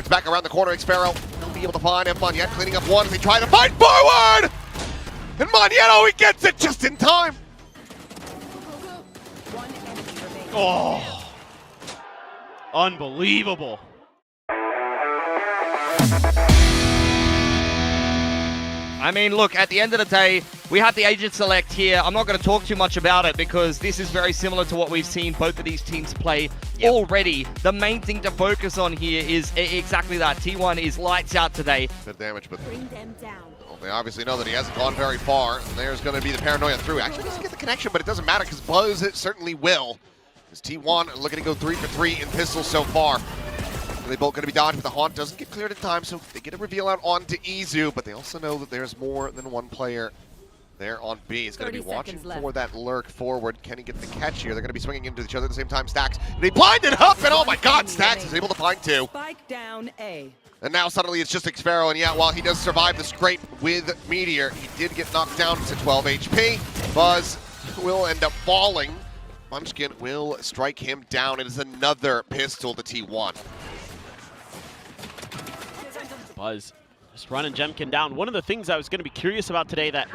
Turns back around the corner, Xpero will be able to find him. Monette cleaning up one as they try to fight forward! And Monette, he gets it just in time! Oh, unbelievable. I mean, look, at the end of the day, we have the agent select here. I'm not going to talk too much about it because this is very similar to what we've seen both of these teams play already. The main thing to focus on here is exactly that. T1 is lights out today. Good damage, but well, they obviously know that he hasn't gone very far. And there's going to be the paranoia through. Actually, doesn't get the connection, but it doesn't matter because Buzz it certainly will. As T1 looking to go 3 for 3 in pistols so far. They both going to be dodged, but the haunt doesn't get cleared in time, so they get a reveal out onto Izu, but they also know that there's more than one player there on B. He's going to be watching for that lurk forward. Can he get the catch here? They're going to be swinging into each other at the same time. Stacks, and he blinded up, and oh my god, Stacks is able to find 2. Spike down A. And now suddenly it's just Xpero, and yeah, while he does survive the scrape with Meteor, he did get knocked down to 12 HP. Buzz will end up falling. Munchkin will strike him down. It is another pistol to T1. Buzz just running Jemkin down. One of the things I was going to be curious about today, that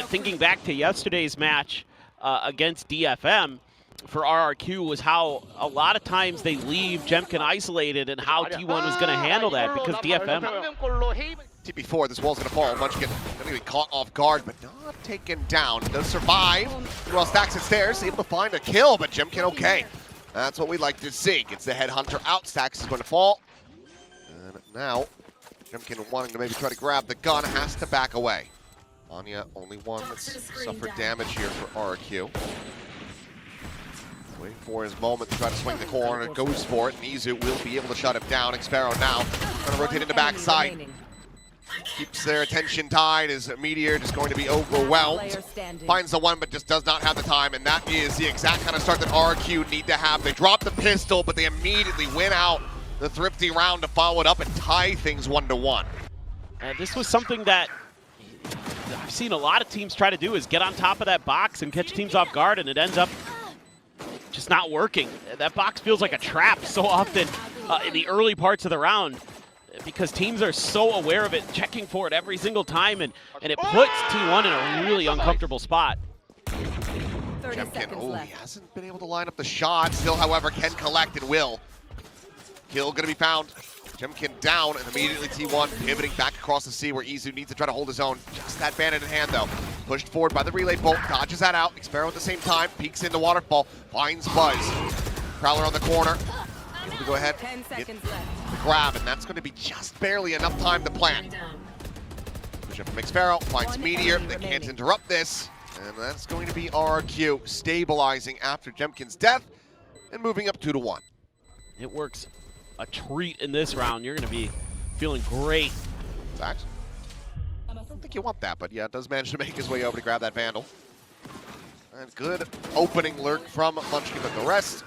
thinking back to yesterday's match against DFM for RRQ, was how a lot of times they leave Jemkin isolated and how T1 was going to handle that, because DFM... TP4, this wall's going to fall. Munchkin going to be caught off guard, but not taken down. Does survive. While Stacks at stairs, able to find a kill, but Jemkin okay. That's what we like to see. Gets the headhunter out. Stacks is going to fall. And now... Jemkin wanting to maybe try to grab the gun, has to back away. Anya, only one that's suffered damage here for RRQ. Waiting for his moment to try to swing the corner, goes for it. Nizu will be able to shut him down. Xpero now trying to rotate into backside. Keeps their attention tied as Meteor just going to be overwhelmed. Finds the one, but just does not have the time, and that is the exact kind of start that RRQ need to have. They drop the pistol, but they immediately win out the thrifty round to follow it up and tie things 1-1. This was something that I've seen a lot of teams try to do, is get on top of that box and catch teams off guard, and it ends up just not working. That box feels like a trap so often in the early parts of the round, because teams are so aware of it, checking for it every single time, and it puts T1 in a really uncomfortable spot. Jemkin, he hasn't been able to line up the shot. Still, however, can collect and will. Kill gonna be found. Jemkin down, and immediately T1 pivoting back across the sea where Izu needs to try to hold his own. Just that bandit in hand though. Pushed forward by the relay bolt, dodges that out. Xpero at the same time, peeks into waterfall, finds Buzz. Prowler on the corner. Able to go ahead, get the grab, and that's gonna be just barely enough time to plant. Push up from Xpero, finds Meteor. They can't interrupt this, and that's going to be RRQ stabilizing after Jemkin's death and moving up 2-1. It works a treat in this round. You're going to be feeling great. Stacks. I don't think you want that, but yeah, it does manage to make his way over to grab that Vandal. And good opening lurk from Munchkin, but the rest,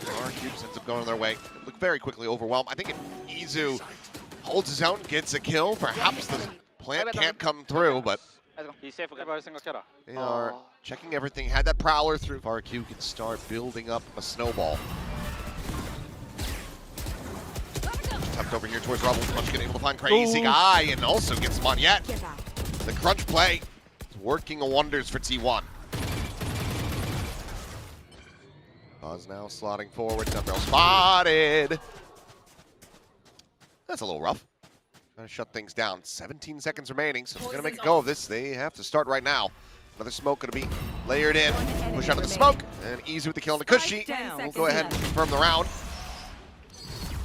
RRQ ends up going their way. Look very quickly overwhelmed. I think if Izu holds his own, gets a kill, perhaps the plant can't come through, but they are checking everything. Had that Prowler through. RRQ can start building up a snowball. Tucked over here towards Rubble. Munchkin able to find Crazy Guy and also gets Monette. The crunch play is working wonders for T1. Buzz now slotting forward. Dumbbell spotted. That's a little rough. Gotta shut things down. 17 seconds remaining, so they're gonna make a go of this. They have to start right now. Another smoke gonna be layered in. Push out of the smoke, and Izu with the kill on the Cushy. We'll go ahead and confirm the round.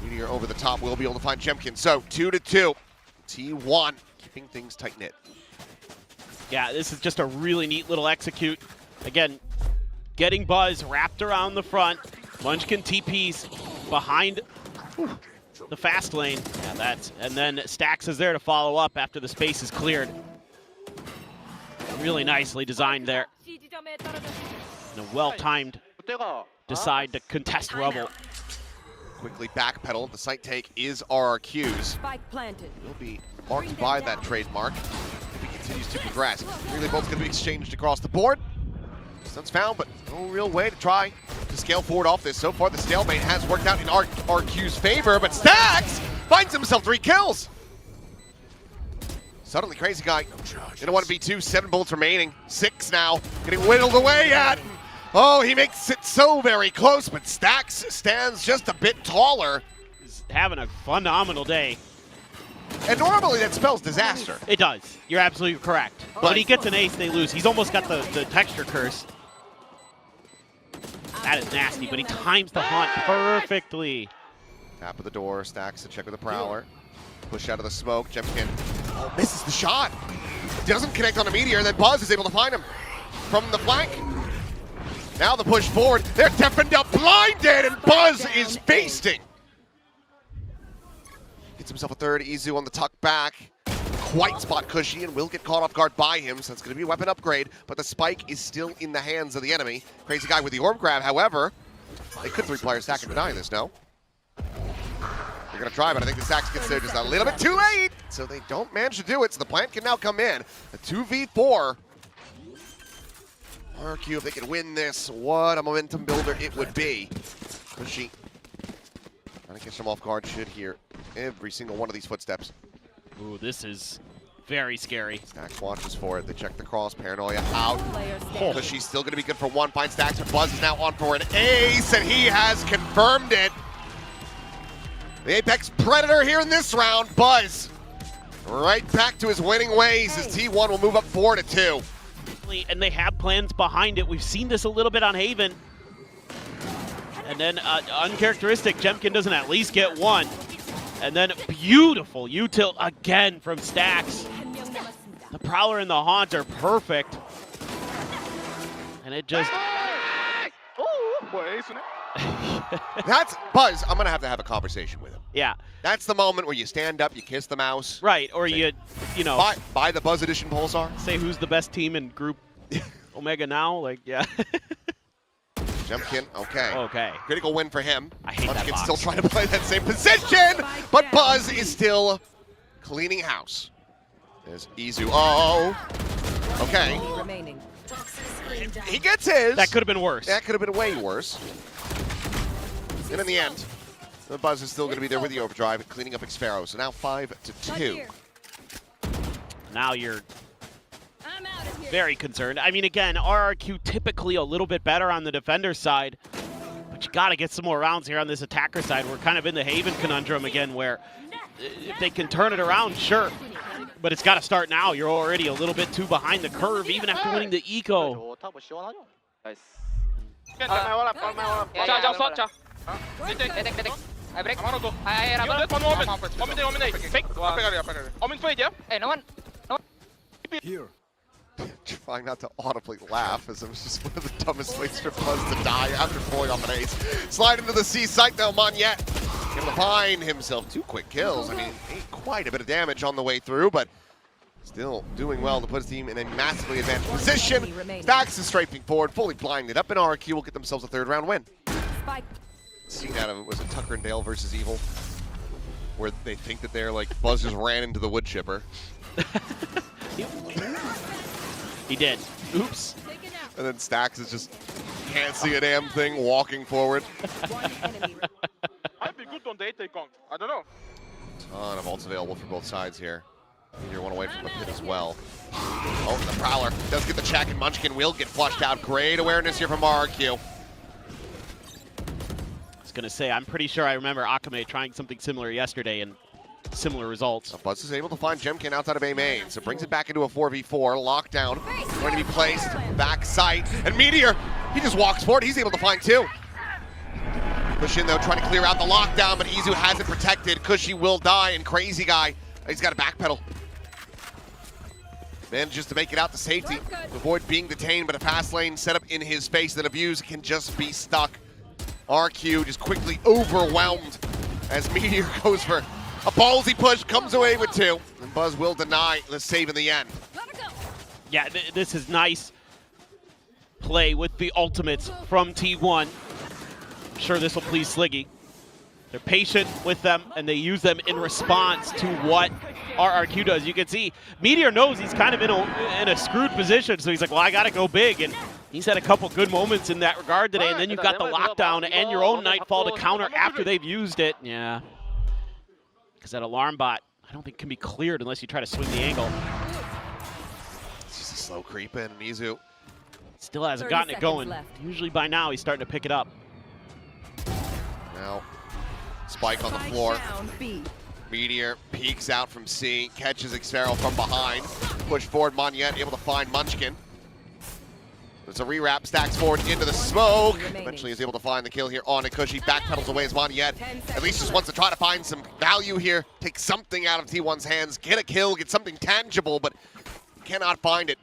Meteor over the top will be able to find Jemkin. So 2-2. T1 keeping things tight-knit. Yeah, this is just a really neat little execute. Again, getting Buzz wrapped around the front. Munchkin TPs behind the fast lane. Yeah, and then Stacks is there to follow up after the space is cleared. Really nicely designed there. And a well-timed decide to contest Rubble. Quickly backpedal. The site take is RRQ's. Spike planted. Will be marked by that trademark if he continues to progress. Really, both going to be exchanged across the board. Stun's found, but no real way to try to scale forward off this. So far, the stalemate has worked out in RQ's favor, but Stacks finds himself 3 kills. Suddenly, Crazy Guy in a 1v2, 7 bullets remaining, 6 now, getting whittled away at. Oh, he makes it so very close, but Stax stands just a bit taller. He's having a phenomenal day. And normally that spells disaster. It does. You're absolutely correct. But when he gets an ace, they lose. He's almost got the texture curse. That is nasty, but he times the haunt perfectly. Tap of the door, Stax to check with the Prowler. Push out of the smoke, Jemkin misses the shot. Doesn't connect on a Meteor, and then Buzz is able to find him from the flank. Now the push forward, they're deafened up, blinded, and Buzz is feasting. Gets himself a third, Izu on the tuck back. Quite spot cushy and will get caught off guard by him, so it's going to be a weapon upgrade, but the spike is still in the hands of the enemy. Crazy Guy with the orb grab, however, they could 3-player stack and deny this, no? They're going to try, but I think the stacks gets there just a little bit too late, so they don't manage to do it, so the plant can now come in. A 2v4. RRQ, if they can win this, what a momentum builder it would be. Cushy. Trying to catch them off guard, should hear every single one of these footsteps. Ooh, this is very scary. Stax watches for it. They check the cross. Paranoia out. Oh. Cushy's still going to be good for 1. Finds Stax, but Buzz is now on for an ace, and he has confirmed it. The Apex Predator here in this round. Buzz right back to his winning ways as T1 will move up 4-2. And they have plans behind it. We've seen this a little bit on Haven. And then uncharacteristic, Jemkin doesn't at least get 1. And then beautiful U-tilt again from Stax. The Prowler and the Haunt are perfect. And it just... That's Buzz. I'm going to have a conversation with him. Yeah. That's the moment where you stand up, you kiss the mouse. Right, or you know... Buy the Buzz Edition Pulsar. Say who's the best team in Group Omega now. Like, yeah. Jemkin, okay. Okay. Critical win for him. I hate that Munchkin's box. still trying to play that same position, but Buzz is still cleaning house. There's Izu. Oh, okay. Remaining. He gets his. That could have been worse. That could have been way worse. And in the end, the Buzz is still going to be there with the overdrive, cleaning up Xpharaoh. So now 5-2. Now you're very concerned. I mean, again, RRQ typically a little bit better on the defender side, but you got to get some more rounds here on this attacker side. We're kind of in the Haven conundrum again, where if they can turn it around, sure, but it's got to start now. You're already a little bit too behind the curve, even after winning the eco. Trying not to audibly laugh, as it was just one of the dumbest ways for Buzz to die after pulling off an ace. Slide into the C site though, Monyet able to find himself 2 quick kills. I mean, quite a bit of damage on the way through, but still doing well to put his team in a massively advanced position. Stax is strafing forward, fully blinded up, and RRQ will get themselves a 3rd round win. Scene out of it was a Tucker and Dale versus Evil, where they think that they're like, Buzz just ran into the wood chipper. He did. Oops. And then Stax is just can't see a damn thing walking forward. I'd be good on the 8 Kong. I don't know. Ton of ults available for both sides here. Meteor one away from the pit as well. Oh, the Prowler does get the check, and Munchkin will get flushed out. Great awareness here from RRQ. I was going to say, I'm pretty sure I remember Akame trying something similar yesterday and similar results. So Buzz is able to find Jemkin outside of A main, so brings it back into a 4v4. Lockdown going to be placed back site, and Meteor, he just walks forward. He's able to find 2. Push in though, trying to clear out the lockdown, but Izu has it protected. Cushy will die, and Crazy Guy, he's got to backpedal. Manages to make it out to safety, avoid being detained, but a fast lane set up in his face that Abuse can just be stuck. RQ just quickly overwhelmed as Meteor goes for a ballsy push, comes away with 2, and Buzz will deny the save in the end. Yeah, this is nice play with the ultimates from T1. I'm sure this will please Sliggy. They're patient with them, and they use them in response to what RRQ does. You can see Meteor knows he's kind of in a screwed position, so he's like, well, I got to go big, and he's had a couple good moments in that regard today, and then you've got the lockdown and your own Nightfall to counter after they've used it. Yeah. because that alarm bot, I don't think can be cleared unless you try to swing the angle. It's just a slow creep in, and Izu Still hasn't 30 gotten it seconds going. left. Usually by now he's starting to pick it up. now spike on the Spike floor. down B. Meteor peeks out from C, catches Xfero from behind. Push forward, Monyet able to find Munchkin. There's a rewrap, stacks forward into the smoke. Remaining. Eventually is able to find the kill here on Ikushi. Backpedals away as Monyet. At least just wants to try to find some value here. Take something out of T1's hands. Get a kill, get something tangible, but cannot find it.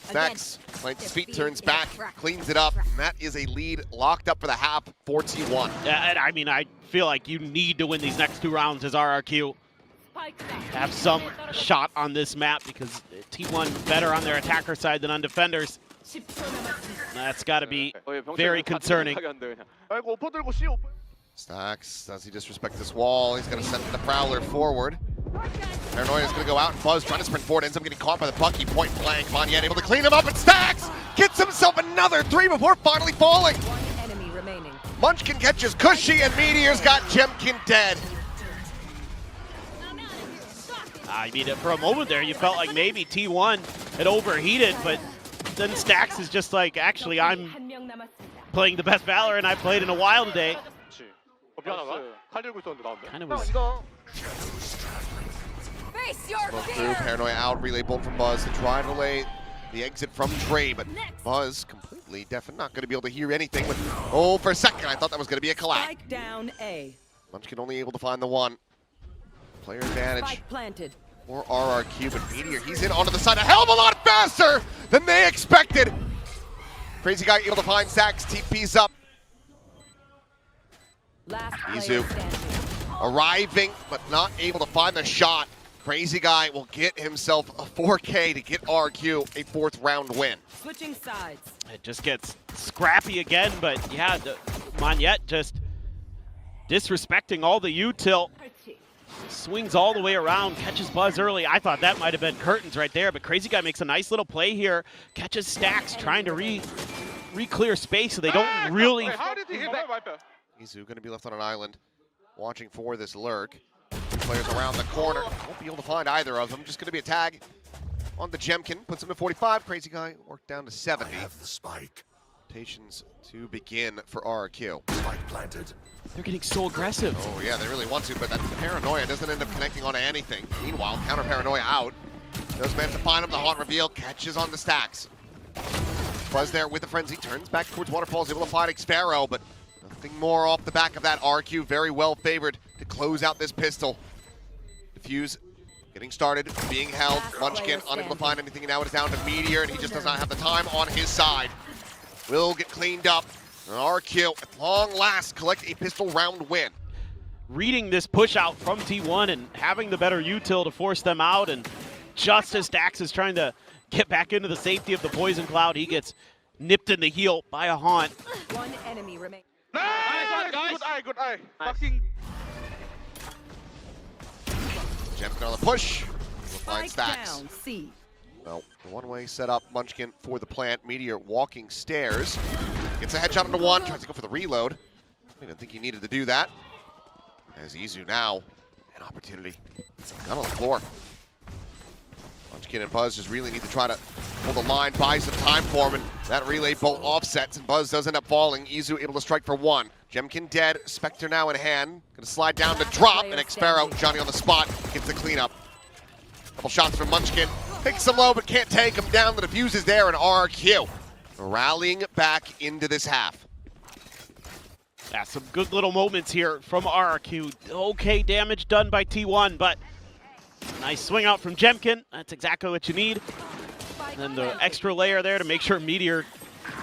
Stacks, finds his feet, turns back, cleans it up. And that is a lead locked up for the half for T1. Yeah, and I mean, I feel like you need to win these next 2 rounds as RRQ. Have some shot on this map because T1 better on their attacker side than on defenders. That's got to be very concerning. 아이고 오퍼 들고 C 오퍼. Stacks, does he disrespect this wall? He's going to send the Prowler forward. Paranoia is going to go out, and Buzz trying to sprint forward, ends up getting caught by the Bucky point blank. Monyet able to clean him up, and Stacks gets himself another 3 before finally falling. One enemy remaining. Munchkin catches Cushy, and Meteor's got Jemkin dead. I mean, for a moment there, you felt like maybe T1 had overheated, but then Stacks is just like, actually, I'm playing the best Valorant I've played in a while today. 미안하다. 칼 들고 있었는데 나온다. Kind of was. Face your Both through, Paranoia out, relay bolt from Buzz to try to delay the exit from Trey, but Buzz completely deaf and not going to be able to hear anything. But oh, for a second, I thought that was going to be a collapse. Spike down A. Munchkin only able to find the one. Player advantage Spike planted. for RRQ, but Meteor, he's in onto the side a hell of a lot faster than they expected. Crazy guy able to find Stacks, TP's up. Last player Izu standing. arriving, but not able to find the shot. Crazy guy will get himself a 4K to get RQ a 4th round win. Switching sides. It just gets scrappy again, but yeah, Monyet just disrespecting all the U-tilt. Swings all the way around, catches Buzz early. I thought that might have been curtains right there, but Crazy Guy makes a nice little play here. Catches Stacks, trying to re-clear space so they don't really... Wait, how did he hit that? Izu going to be left on an island, watching for this lurk. Players around the corner. Won't be able to find either of them. Just going to be a tag on the Jemkin. Puts him to 45. Crazy Guy worked down to 70. I have the spike. Rotations to begin for RRQ. Spike planted. They're getting so aggressive. Oh yeah, they really want to, but that Paranoia doesn't end up connecting onto anything. Meanwhile, counter Paranoia out. Does manage to find him. The haunt reveal catches on the Stacks. Buzz there with the frenzy. Turns back towards Waterfalls. Able to find Xfero, but nothing more off the back of that. RQ very well favored to close out this pistol. Diffuse getting started, being held. Munchkin unable to find anything, and now it is down to Meteor, and he just does not have the time on his side. Will get cleaned up. And RQ, at long last, collect a pistol round win. Reading this push out from T1 and having the better util to force them out, and just as Stacks is trying to get back into the safety of the poison cloud, he gets nipped in the heel by a haunt. One enemy remaining. Nice, guys. Good eye, good eye. Fucking. Jemkin on the push. Will find Spike Stacks. down C. Well, the one-way setup, Munchkin for the plant. Meteor walking stairs. Gets a headshot onto one, tries to go for the reload. I didn't think he needed to do that. As Izu now, an opportunity. Gun on the floor. Munchkin and Buzz just really need to try to hold the line, buy some time for him, and that relay bolt offsets, and Buzz does end up falling. Izu able to strike for one. Jemkin dead, Spectre now in hand. Gonna slide down to drop, and Xfero, Johnny on the spot, gets the cleanup. Couple shots from Munchkin. Picks him low, but can't take him down. The defuse is there, and RQ rallying back into this half. Yeah, some good little moments here from RRQ. Okay damage done by T1, but nice swing out from Jemkin. That's exactly what you need. And then the extra layer there to make sure Meteor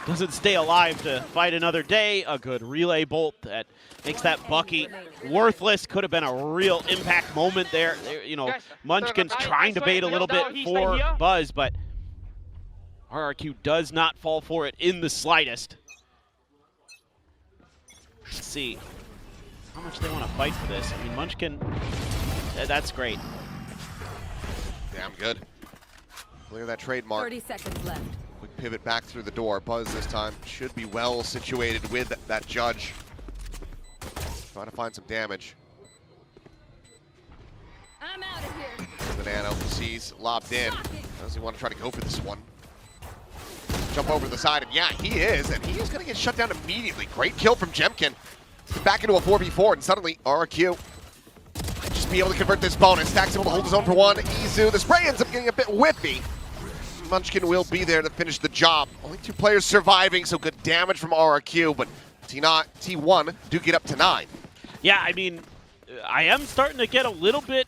doesn't stay alive to fight another day. A good relay bolt that makes that Bucky worthless. Could have been a real impact moment there. You know, Munchkin's trying to bait a little bit for Buzz, but RRQ does not fall for it in the slightest. Let's see how much they want to fight for this. I mean, Munchkin, that's great. Damn good. Clear that trademark. 30 seconds left. Quick pivot back through the door. Buzz this time should be well situated with that judge. Trying to find some damage. sees lobbed in. Does he want to try to go for this one? Jump over the side, and yeah, he is, and he is going to get shut down immediately. Great kill from Jemkin. Back into a 4v4, and suddenly RRQ might just be able to convert this bonus. Stack's able to hold his own for one. Izu, the spray ends up getting a bit whippy. Munchkin will be there to finish the job. Only 2 players surviving, so good damage from RRQ, but T1 do get up to 9. Yeah, I mean, I am starting to get a little bit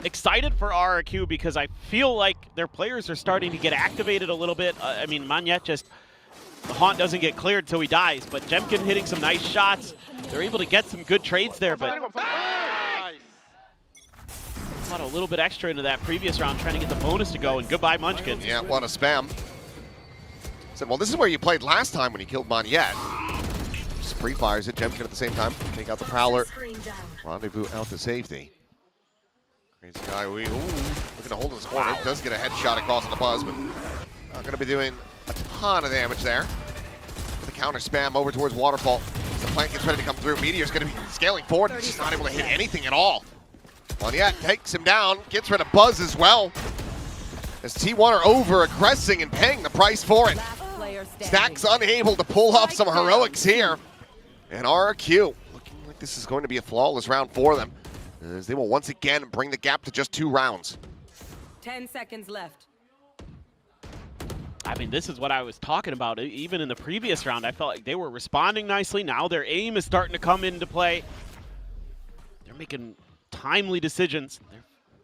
excited for RRQ because I feel like their players are starting to get activated a little bit. I mean, Manyet just, the haunt doesn't get cleared until he dies, but Jemkin hitting some nice shots. They're able to get some good trades there, but got a little bit extra into that previous round trying to get the bonus to go, and goodbye Munchkin. Yeah, what a spam. Said, well, this is where you played last time when you killed Manyet. Just pre-fires it, Jemkin at the same time. Take out the Prowler. Rendezvous out to safety. Crazy guy, looking to hold in his corner. Does get a headshot across the buzz, but not going to be doing a ton of damage there. The counter spam over towards Waterfall. As the plant gets ready to come through, Meteor's going to be scaling forward. He's just not able to hit anything at all. Manyet takes him down, gets rid of Buzz as well. As T1 are over-aggressing and paying the price for it. Stack's unable to pull off some heroics here. And RRQ looking like this is going to be a flawless round for them, as they will once again bring the gap to just 2 rounds. 10 seconds left. I mean, this is what I was talking about. Even in the previous round, I felt like they were responding nicely. Now their aim is starting to come into play. They're making timely decisions.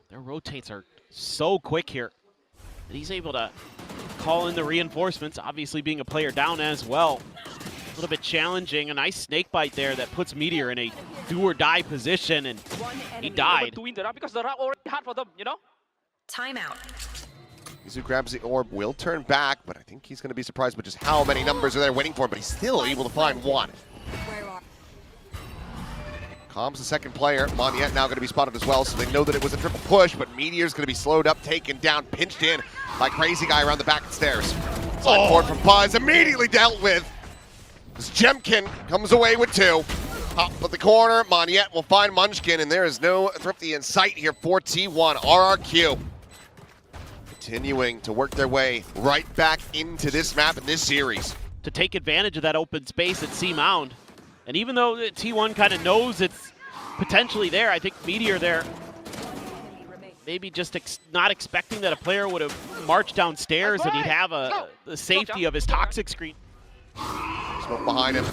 Their rotates are so quick here. And he's able to call in the reinforcements, obviously being a player down as well. A little bit challenging. A nice snake bite there that puts Meteor in a do-or-die position, and he died. To win the round because the round already hard for them, you know? Timeout. Izu grabs the orb, will turn back, but I think he's going to be surprised with just how many numbers are there waiting for him, but he's still able to find one. Calm's the second player. Manyet now going to be spotted as well, so they know that it was a triple push, but Meteor's going to be slowed up, taken down, pinched in by Crazy Guy around the back of the stairs. Slide forward from Buzz, immediately dealt with. As Jemkin comes away with 2. Top of the corner, Manyet will find Munchkin, and there is no Thrifty in sight here for T1. RRQ continuing to work their way right back into this map and this series. To take advantage of that open space at C Mound. And even though T1 kind of knows it's potentially there, I think Meteor there maybe just not expecting that a player would have marched downstairs and he'd have the safety of his toxic screen. Smoke behind him,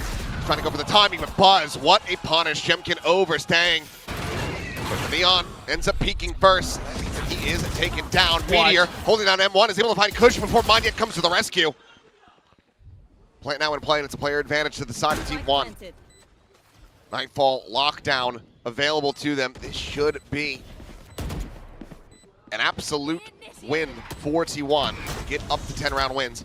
trying to go for the timing, but Buzz, what a punish. Jemkin overstaying. But Neon ends up peeking first. He is taken down. Meteor holding down M1, is able to find Kush before Manyet comes to the rescue. Plant now in play, and it's a player advantage to the side of T1. Nightfall lockdown available to them. This should be an absolute win for T1 to get up to 10 round wins.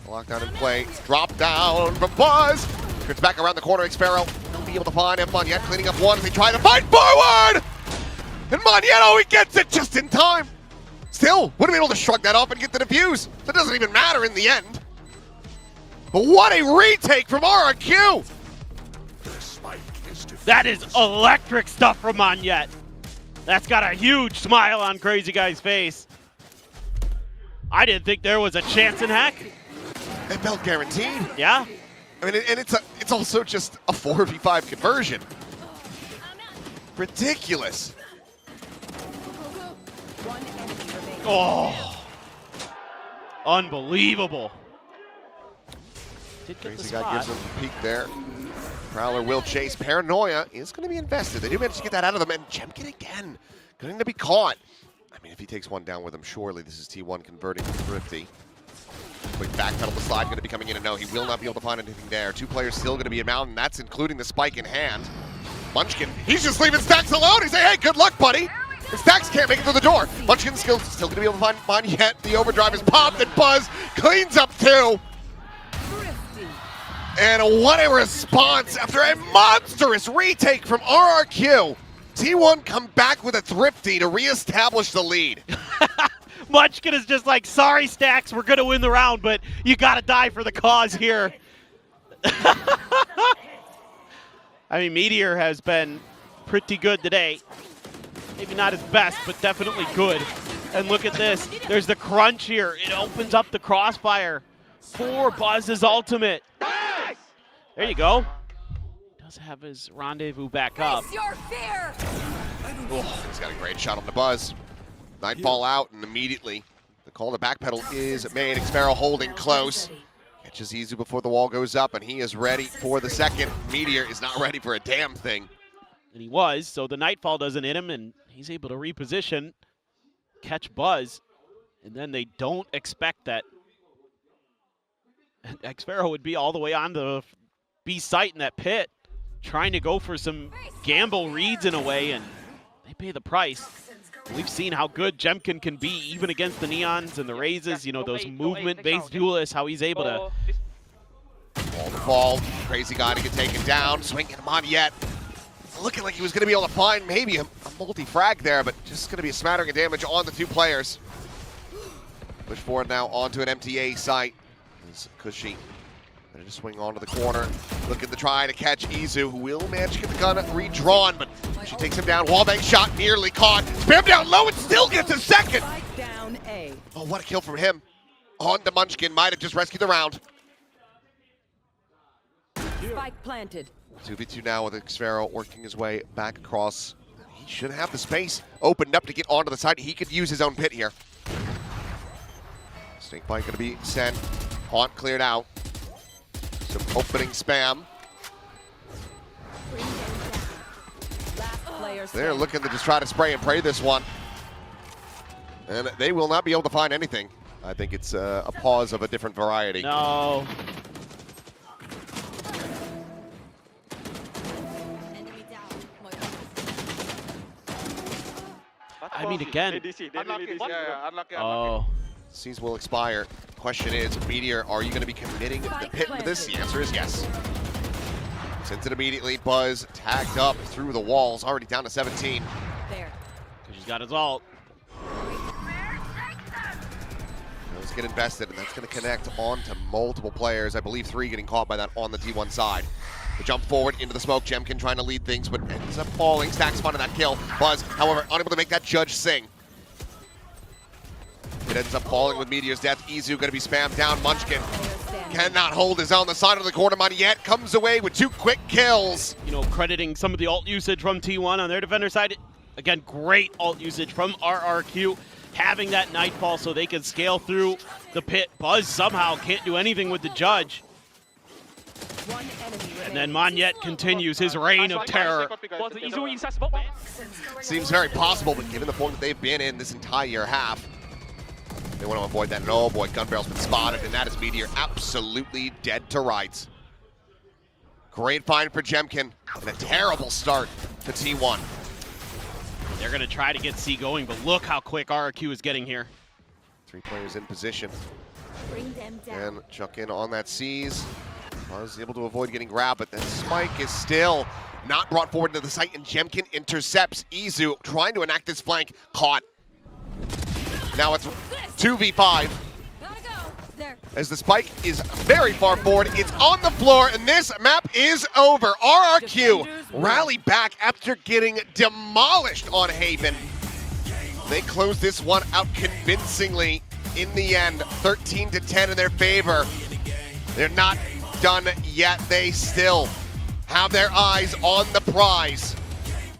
Lockdown in play. Drop down from Buzz. Turns back around the corner. Xpharaoh will be able to find him. Manyet cleaning up one as they try to fight forward. And Manyet, he gets it just in time. Still, would have been able to shrug that off and get the defuse. That doesn't even matter in the end. But what a retake from RRQ. That is electric stuff from Manyet. That's got a huge smile on Crazy Guy's face. I didn't think there was a chance in heck. It felt guaranteed. Yeah. I mean, and it's also just a 4v5 conversion. Ridiculous. Oh, unbelievable. Did get the Crazy Guy spot. gives him a peek there. Prowler will chase. Paranoia is going to be invested. They do manage to get that out of them, and Jemkin again going to be caught. I mean, if he takes one down with him, surely this is T1 converting to Thrifty. Quick backpedal, the slide going to be coming in, and no, he will not be able to find anything there. 2 players still going to be in mountain. That's including the spike in hand. Munchkin, he's just leaving Stax alone. He's saying, hey, good luck, buddy. And Stax can't make it through the door. Munchkin's still going to be able to find Manyet. The overdrive is popped, and Buzz cleans up 2. And what a response after a monstrous retake from RRQ. T1 come back with a Thrifty to reestablish the lead. Munchkin is just like, sorry, Stax, we're going to win the round, but you got to die for the cause here. I mean, Meteor has been pretty good today. Maybe not his best, but definitely good. And look at this. There's the crunch here. It opens up the crossfire for Buzz's ultimate. There you go. Does have his rendezvous back up. Your fear. Oh, he's got a great shot on the Buzz. Nightfall out, and immediately the call to backpedal is made. Xfero holding close. Catches Izu before the wall goes up, and he is ready for the second. Meteor is not ready for a damn thing. And he was, so the Nightfall doesn't hit him, and he's able to reposition, catch Buzz, and then they don't expect that Xfero would be all the way on the B site in that pit, trying to go for some gamble reads in a way, and they pay the price. We've seen how good Jemkin can be, even against the Neons and the Raises, you know, those movement-based duelists, how he's able to... Ball to fall, crazy guy to get taken down, swinging him on yet. Looking like he was going to be able to find maybe a multi-frag there, but just going to be a smattering of damage on the two players. Push forward now onto an MTA site. It's Cushy. Ready to swing onto the corner. Looking to try to catch Izu, who will manage to get the gun redrawn, but she takes him down. Wallbang shot nearly caught. Spam down low and still gets a second. Down A. Oh, what a kill from him. On to Munchkin. Might have just rescued the round. Spike planted. 2v2 now with Xfero working his way back across. He should have the space opened up to get onto the side. He could use his own pit here. Snake bite going to be sent. Haunt cleared out. Some opening spam. They're looking to just try to spray and pray this one. And they will not be able to find anything. I think it's a pause of a different variety. No. I mean, again. Oh. Seas will expire. Question is, Meteor, are you going to be committing the pit into this? The answer is yes. Sends it immediately. Buzz tagged up through the walls, already down to 17. There. Because he's got his ult. Let's get invested, and that's going to connect onto multiple players. I believe 3 getting caught by that on the T1 side. The jump forward into the smoke. Jemkin trying to lead things, but ends up falling. Stacks fun in that kill. Buzz, however, unable to make that judge sing. It ends up falling with Meteor's death. Izu going to be spammed down. Munchkin cannot hold his own. The side of the corner. Yet comes away with 2 quick kills. You know, crediting some of the ult usage from T1 on their defender side. Again, great ult usage from RRQ. Having that Nightfall so they can scale through the pit. Buzz somehow can't do anything with the judge. And then Monyet continues his reign of terror. Seems very possible, but given the form that they've been in this entire half, they want to avoid that. And oh boy, gun barrel's been spotted, and that is Meteor absolutely dead to rights. Great find for Jemkin, and a terrible start to T1. They're going to try to get C going, but look how quick RRQ is getting here. 3 players in position. Bring them down. And chuck in on that C's. Buzz able to avoid getting grabbed, but that spike is still not brought forward to the site, and Jemkin intercepts Izu, trying to enact this flank, caught. Now it's 2v5. Gotta go. There. As the spike is very far forward, it's on the floor, and this map is over. RRQ rally back after getting demolished on Haven. They close this one out convincingly in the end, 13-10 in their favor. They're not done yet. They still have their eyes on the prize.